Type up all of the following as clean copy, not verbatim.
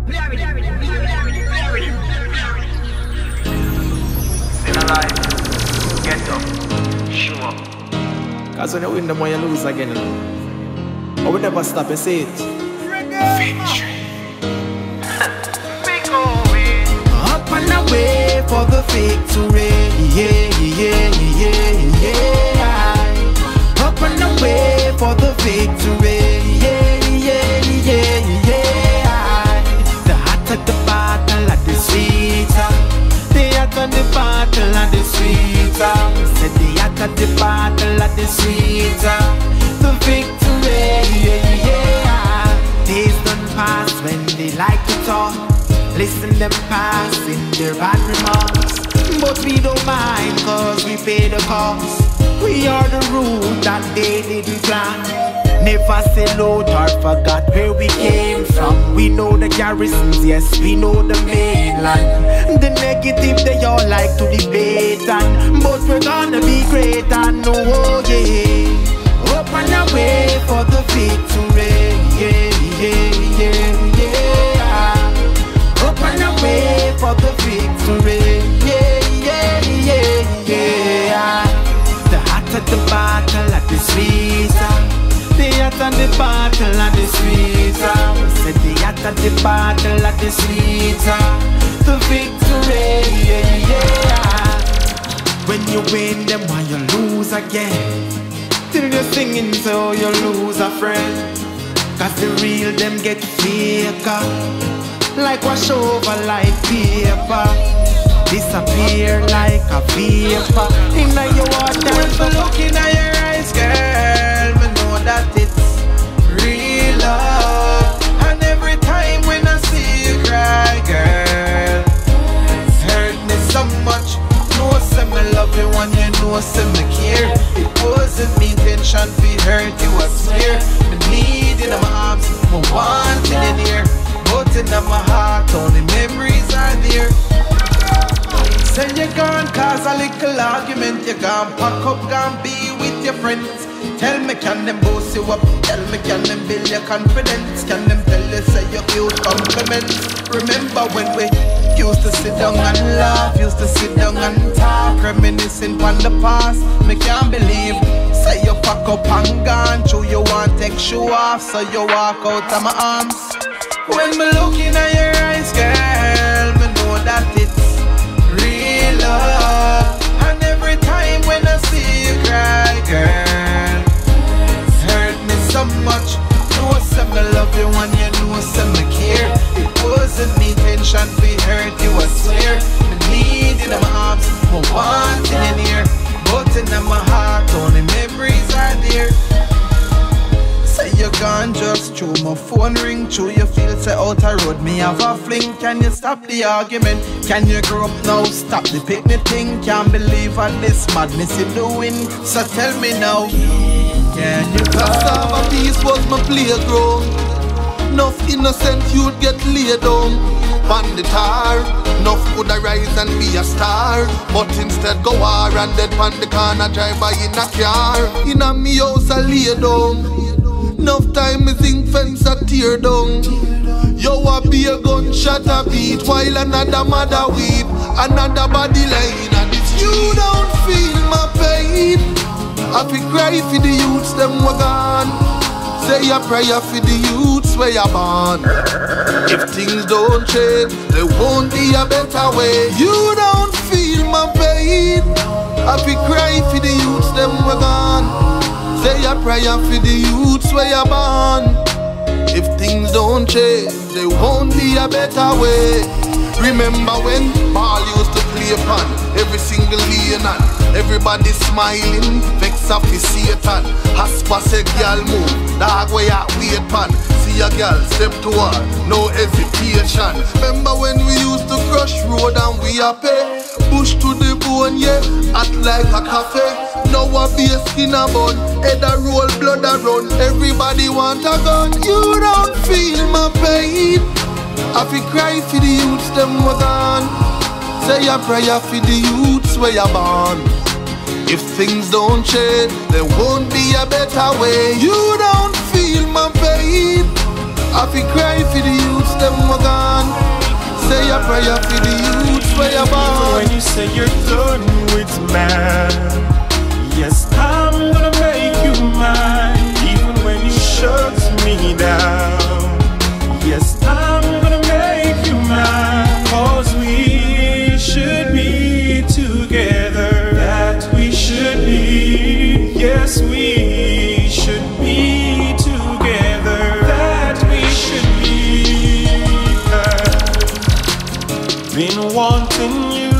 Still alive. Get up. Show up. Cause when you win the more you lose again, you know. I will never stop, you see it. Victory. Big movie. Up and away for the victory. Yeah, yeah, yeah, yeah. Up and away for the victory. Yeah, yeah, yeah, yeah. The hotter the battle at the sweeter. The hotter the battle at the sweeter. Said the hotter the battle at the sweeter. The victory, yeah, yeah. Days done pass when they like to talk. Listen them pass in their bad remarks. But we don't mind cause we pay the cost. We are the root that they didn't plant. Never sell out or forgot where we came from. We know the garrisons, yes, we know the mainland. The negative they all like to debate and but we're gonna be great and no, oh yeah. Up and away for the victory, yeah, yeah, yeah, yeah. Up and away for the victory, yeah, yeah, yeah, yeah. The hotter the battle at the sweeter. The hotter the battle at the sweeter. Said the hotter the battle at the sweeter. The victory, yeah, yeah. When you win them, why you lose again? Till you're singing so you lose a friend. Cause the real them get faker. Like wash over like paper. Disappear like a vapor. Inna your water. When I look in your eyes, girl, me know that it's real love. And every time when I see you cry, girl, hurt me so much. Know say me love you when you know say me care. It wasn't me intention to hurt you, I swear. Me need in my arms, me wanting in here. But in my heart, only memories are there. Say you're gone cause a little argument. You're gone pack up, gone be with your friends. Tell me can them boast you up? Tell me can them build your confidence? Can them tell you say you cute compliments? Remember when we used to sit down and laugh, used to sit down and talk, reminiscing on the past. Me can't believe say you pack up and gone. True you want take shoe off, so you walk out of my arms. When me look in your eyes, girl, me know that it's real love. And every time when I see you cry, girl, hurt me so much. Know say me love you and you know say me care. It wasn't me intention to hurt you, I swear. Me need in my arms, me wanting in here. But in my heart, only memories are there. Say you're gone just through my phone ring. Through you feel say out a road me have a fling. Can you stop the argument? Can you grow up now? Stop the picnic thing. Can't believe on this madness you're doing. So tell me now, can you Cassava piece was my playground. Enough innocent you'd get laid down. On the tar, enough could I rise and be a star. But instead go war and dead on the corner drive by in a car. In a me house I lay down. Enough time me think fence a tear down. Yo a be a gunshot a beat while another mother weep. Another body lying and it's you don't feel my pain. I fi cry for the youths them were gone. Say a prayer for the youths where you born. If things don't change, there won't be a better way. You don't feel my pain. I fi cry for the youths them were gone. Say a prayer for the youths where you born. If things don't change, there won't be a better way. Remember when ball used to play upon every single lane and everybody smiling, vex off his Satan. Haspa say girl move, dog where you wait pan. See a girl step to her, no hesitation. Remember when we used to crush road and we a pay. Bush to the bone, yeah, act like a cafe. Now a be a skin a bun, head a roll, blood a run. Everybody want a gun, you don't feel my pain. I fi cry for the youths them were gone. Say a prayer for the youths where you born. If things don't change, there won't be a better way. You don't feel my pain. I fi cry for the youths them were gone. prayer for the youths where you're born. When you say you're done with man, yes, I'm gonna make you mine. Even when you shut me down, yes, I'm gonna make you mine. 'Cause we should be together. That we should be. Yes, we should be together. That we should be. Been wanting you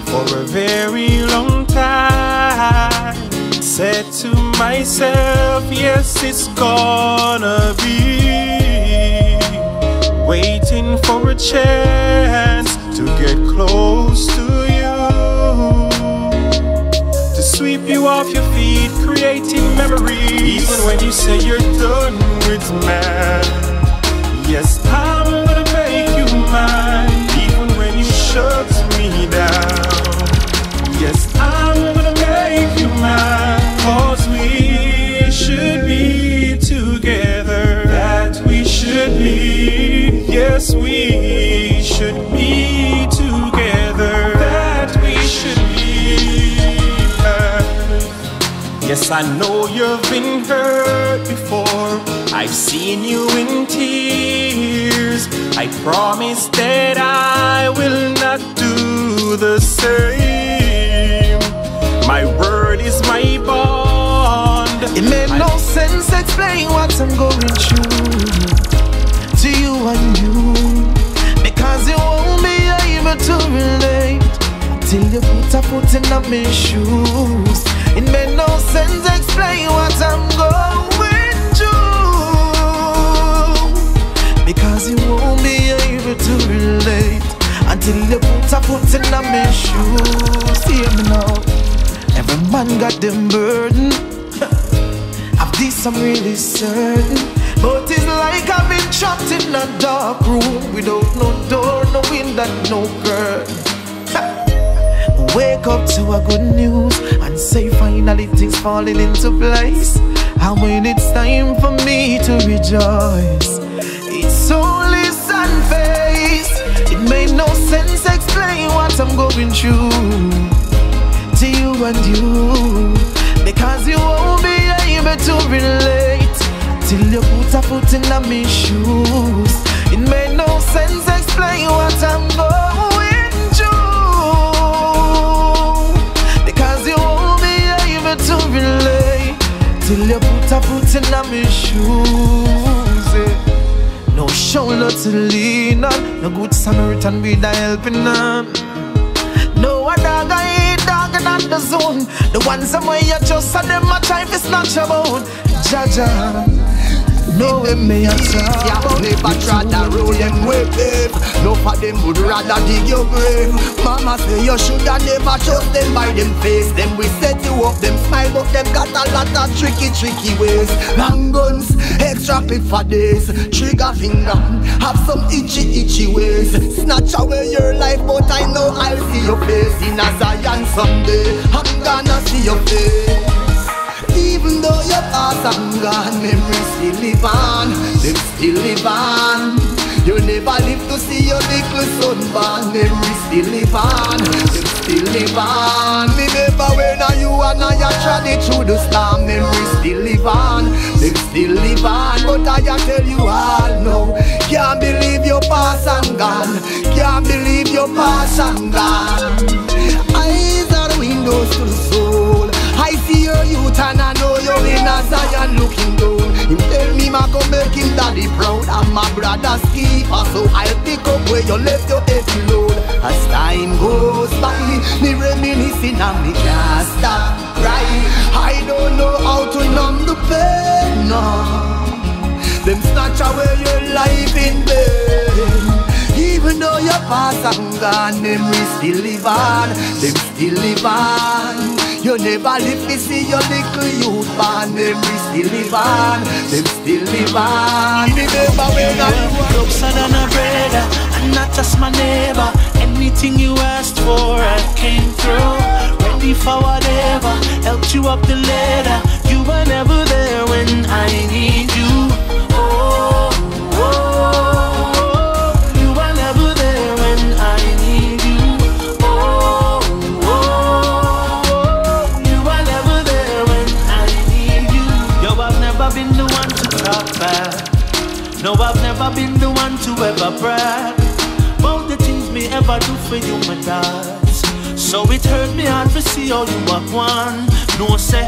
for a very long time. Said to myself, yes, it's gonna be. Waiting for a chance to get close to you, to sweep you off your feet, creating memories. Even when you say you're done with man, yes, I'm gonna make you mine. Even when you shut me down, yes, I'm gonna make you mine. 'Cause we should be together. That we should be. Yes, we should be together. That we should be. Yes, I know you've been hurt before. I've seen you in tears. I promise that I will not do the same. My word is my bond. It made no sense explain what I'm going through to you and you, because you won't be able to relate till you put a foot in my shoes. It made no sense explain what I'm going through, because you won't be able to relate until you put a foot in my shoes. Hear me now, every man got them burden. Of this I'm really certain, but it's like I've been trapped in a dark room without no door, no window, no curtain. Wake up to a good news and say finally things falling into place. And when it's time for me to rejoice, it's only sun face. It made no sense explain what I'm going through to you and you, because you won't be able to relate till you put a foot in my shoes. It made no sense explain what I'm going through, because you won't be able to relate till you put a foot in my shoes. No shoulder to lean on, no good Samaritan with a helping hand. No a dog I eat dog in the zone. The ones that way you just saw them a try to snatch your bone. Jaja, no way me a talk. Never try to roll them way babe. No for them would rather dig your grave. Mama say you shoulda never trust them by them face. Them we set you up, them smile but them got a lot of tricky ways. Long guns, extra clip for days. Trigger finger, have some itchy ways. Snatch away your life but I know I'll see your face. In a Zion someday, I'm gonna see your face. Even though your past and gone, memories still live on. Them still live on. You never live to see your little son born. Memories still live on. Them still live on. Remember when you and I tried it through the storm. Memories still live on. Them still live on. But I tell you all now, can't believe your past and gone. Can't believe your past and gone. Eyes are the windows to the soul. I see your youth and I know you're in a Zion looking down. Him tell me ma go make him daddy proud. I'm my brother's keeper, so I'll pick up where you left your heavy load. As time goes by, me reminiscing and me can't stop crying. I don't know how to numb the pain, no. Them snatch away your life in vain. Even though your past and gone, memories still live on. Them still live on. You never live to see your little youth born. Memories still live on. Them still live on. Remember when I was closer than a brother and not just my neighbor. Anything you asked for, I came through. Ready for whatever, helped you up the ladder. You were never there when I need you. Oh, you were never there to talk back. No, I've never been the one to ever brag about the things me ever do for you, my dads. So it hurt me hard to see how you have won. No, say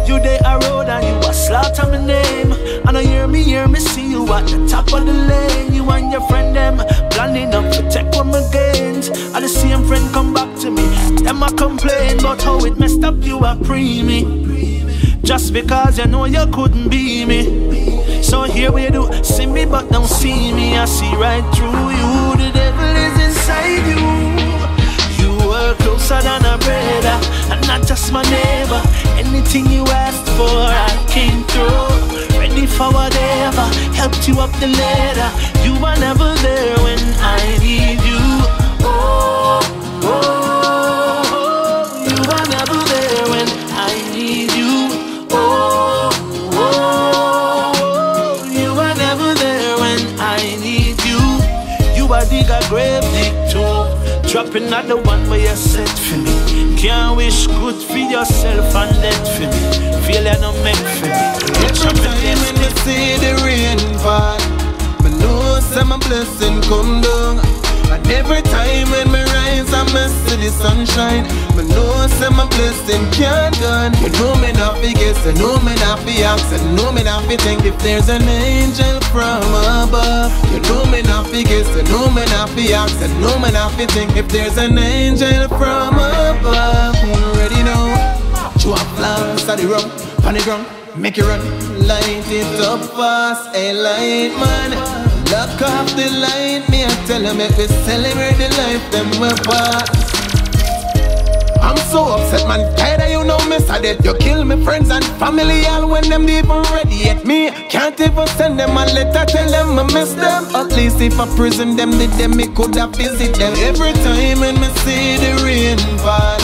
you dey a road and you a slaughter my name. And I hear me see you at the top of the lane. You and your friend them planning up to take one my gains. And the same friend come back to me, them a complain about how it messed up you a pre me. Just because you know you couldn't be me. So here we do, see me but don't see me. I see right through you, the devil is inside you. You were closer than a brother, and not just my neighbor. Anything you asked for, I came through. Ready for whatever, helped you up the ladder. You were never there when I need you. Oh, oh, oh. You were never there when I need you. Oh, oh, oh. You were never there when I need you. You are dig a grave dig too. Dropping another one where you set for me. Can't wish good for yourself and dead for me. Feel you're not meant for me. Every time when you see the rain fall, I know some my blessing come down. And every time when me rise and me see the sunshine, I know some my blessing can't done. You know me not be guess, you know me not be ask, you know me not be think if there's an angel from above. You know me not be guess, you know me not be ask, you know me not be think if there's an angel from above. You already know. You have plans at the rum, on the ground, make it run. Light it up fast, a light man. Lock off the light, me I tell them if we celebrate the life, them we pass. I'm so upset, man, tired of you know me so that you kill me friends and family all when them even ready yet. Me can't even send them a letter, tell them I miss them. At least if I prison them, did them me could have visit them. Every time when me see the rain fall,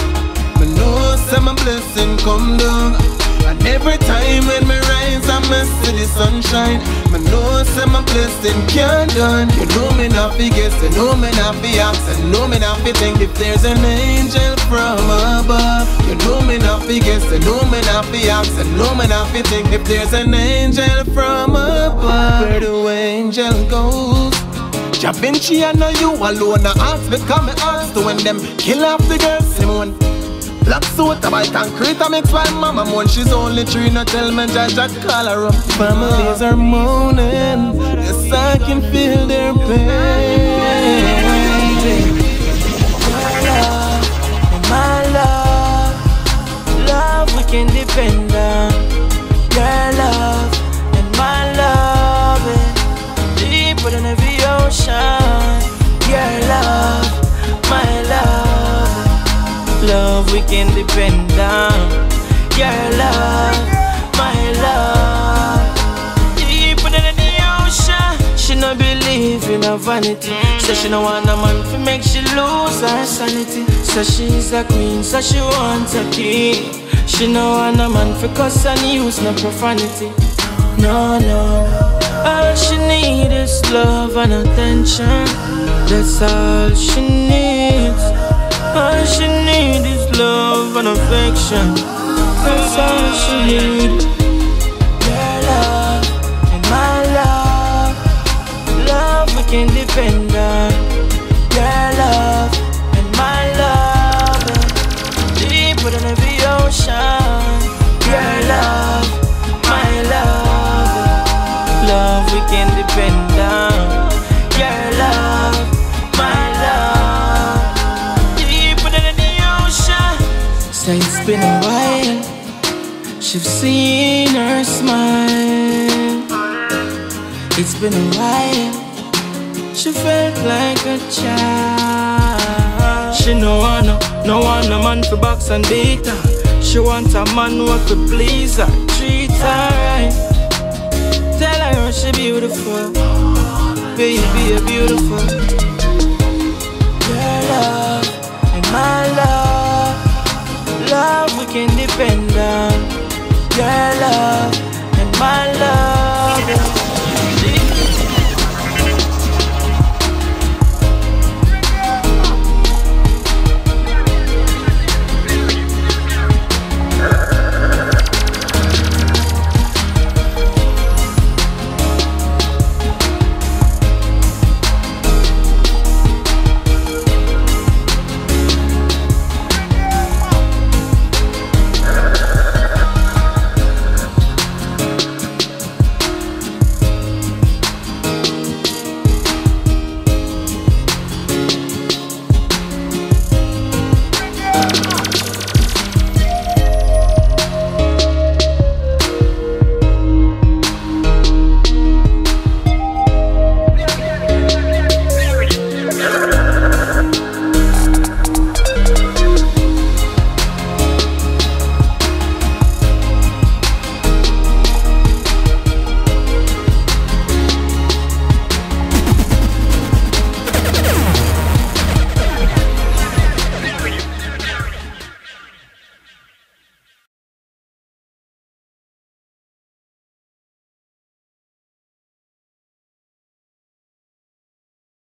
I know some my blessing come down. And every time when me rise and me see the sunshine, I know some my blessing can't done. You know me not be guess, you know me not be ask, you know me not be think if there's an angel from above. You know me not be guess, you know me not be ask, you know me not be think if there's an angel from above. Where the angel goes, Ja Vinci, I know you alone. I ask because me ask to when them kill off the girl Simone. Black soda by concrete, I mix my mama moan. She's only 3, no tell me Jaja call her up. Families are moaning, yes I can feel their pain. My love, love we can depend on. Your love and my love is deeper than every ocean. Your love, my love. Love we can depend on. Your love, my love, deeper than the ocean. She no believe in her vanity. Say she no want a man to make she lose her sanity. So she's a queen, so she wants a king. She no want a man for cuss and use no profanity. No, no, all she need is love and attention. That's all she needs. All she need is love and affection. That's all she need. Your love and my love, love we can depend on. Your love and my love, deeper than every ocean. Your love, my love, love we can depend on. Your love, my love. Say it's been a while, she's seen her smile. It's been a while, she felt like a child. She no want a man for box and beat her. She wants a man who could please her, treat her right. Tell her she beautiful, baby you're beautiful. Your love and my love, love we can depend on. Your love and my